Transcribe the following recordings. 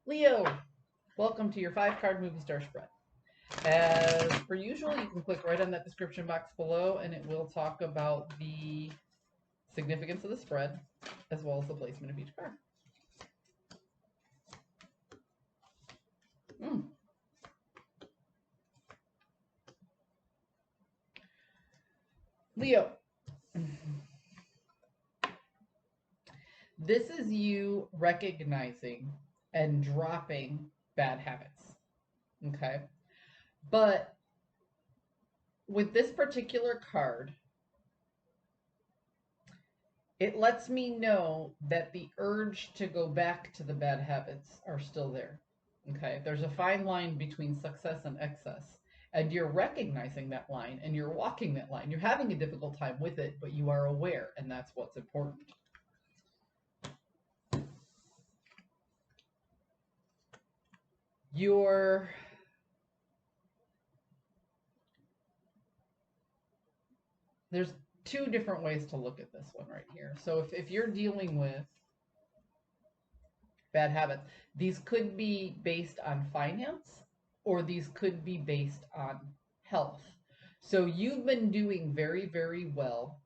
Leo, welcome to your 5 card movie star spread. As per usual, you can click right on that description box below and it will talk about the significance of the spread as well as the placement of each card. Mm. Leo, this is you recognizing and dropping bad habits. Okay. But with this particular card, it lets me know that the urge to go back to the bad habits are still there. Okay. There's a fine line between success and excess. And you're recognizing that line and you're walking that line. You're having a difficult time with it, but you are aware, and that's what's important. You're there's two different ways to look at this one right here. So if you're dealing with bad habits, these could be based on finance or these could be based on health. So you've been doing very, very well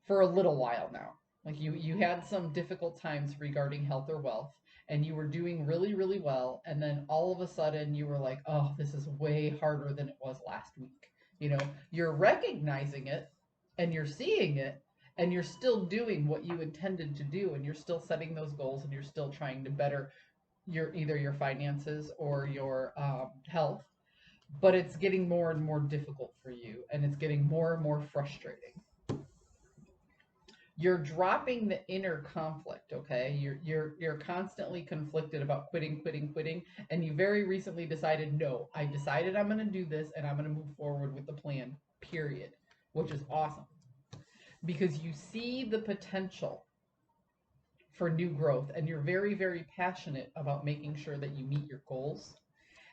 for a little while now. Like you had some difficult times regarding health or wealth and you were doing really, really well. And then all of a sudden you were like, oh, this is way harder than it was last week. You're recognizing it and you're seeing it and you're still doing what you intended to do and you're still setting those goals and you're still trying to better either your finances or your health, but it's getting more and more difficult for you and it's getting more and more frustrating. You're dropping the inner conflict. Okay, you're constantly conflicted about quitting, and you very recently decided, no, I decided I'm going to do this and I'm going to move forward with the plan, period. Which is awesome because you see the potential for new growth and you're very, very passionate about making sure that you meet your goals.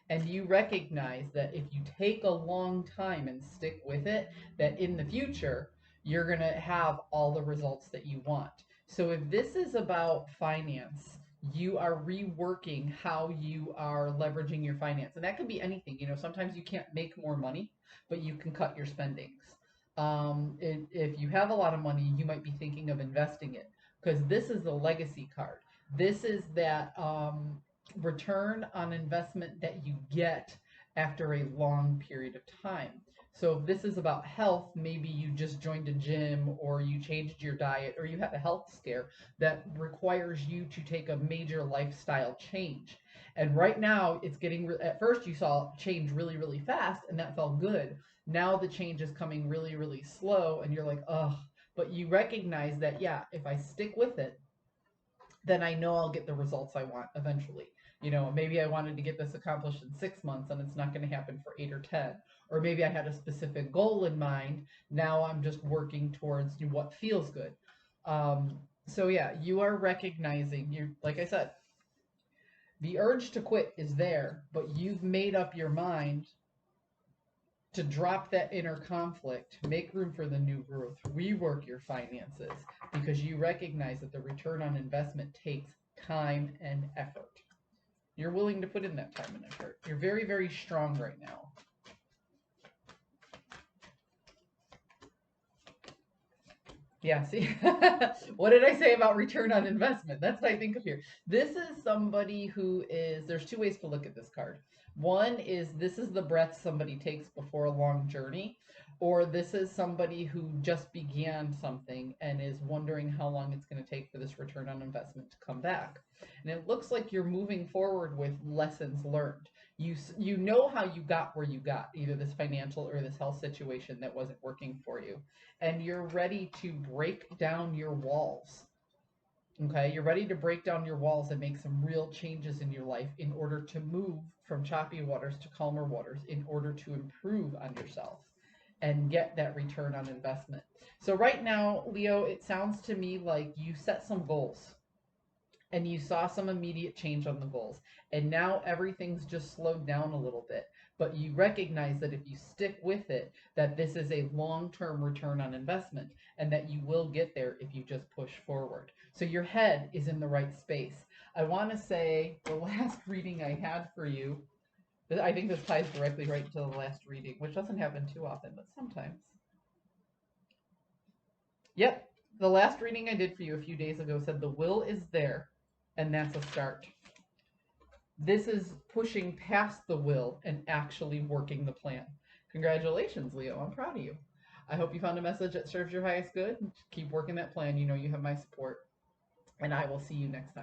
And you recognize that if you take a long time and stick with it, that in the future, you're going to have all the results that you want. So if this is about finance, you are reworking how you are leveraging your finance. And that could be anything. Sometimes you can't make more money, but you can cut your spendings. If you have a lot of money, you might be thinking of investing it because this is the legacy card. This is that return on investment that you get after a long period of time. So if this is about health, maybe you just joined a gym or you changed your diet or you had a health scare that requires you to take a major lifestyle change. And right now it's getting, at first you saw change really, really fast and that felt good. Now the change is coming really, really slow and you're like, oh, but you recognize that, yeah, if I stick with it, then I know I'll get the results I want eventually. Maybe I wanted to get this accomplished in 6 months and it's not going to happen for 8 or 10. Or maybe I had a specific goal in mind. Now I'm just working towards what feels good. So yeah, you are recognizing, like I said, the urge to quit is there, but you've made up your mind to drop that inner conflict, make room for the new growth, rework your finances because you recognize that the return on investment takes time and effort. You're willing to put in that time and effort. You're very, very strong right now. Yeah, see, what did I say about return on investment? That's what I think of here. This is somebody who is, there's two ways to look at this card. One is this is the breath somebody takes before a long journey, or this is somebody who just began something and is wondering how long it's going to take for this return on investment to come back. And it looks like you're moving forward with lessons learned. You know how you got where you got, either this financial or this health situation that wasn't working for you, and you're ready to break down your walls. Okay, you're ready to break down your walls and make some real changes in your life in order to move from choppy waters to calmer waters, in order to improve on yourself and get that return on investment. So right now, Leo, it sounds to me like you set some goals and you saw some immediate change on the goals. And now everything's just slowed down a little bit. but you recognize that if you stick with it, that this is a long-term return on investment and that you will get there if you just push forward. So your head is in the right space. I want to say the last reading I had for you, I think this ties directly right to the last reading, which doesn't happen too often, but sometimes. Yep, the last reading I did for you a few days ago said the will is there, and that's a start. This is pushing past the will and actually working the plan. Congratulations, Leo. I'm proud of you. I hope you found a message that serves your highest good. Keep working that plan. You know you have my support, and I will see you next time.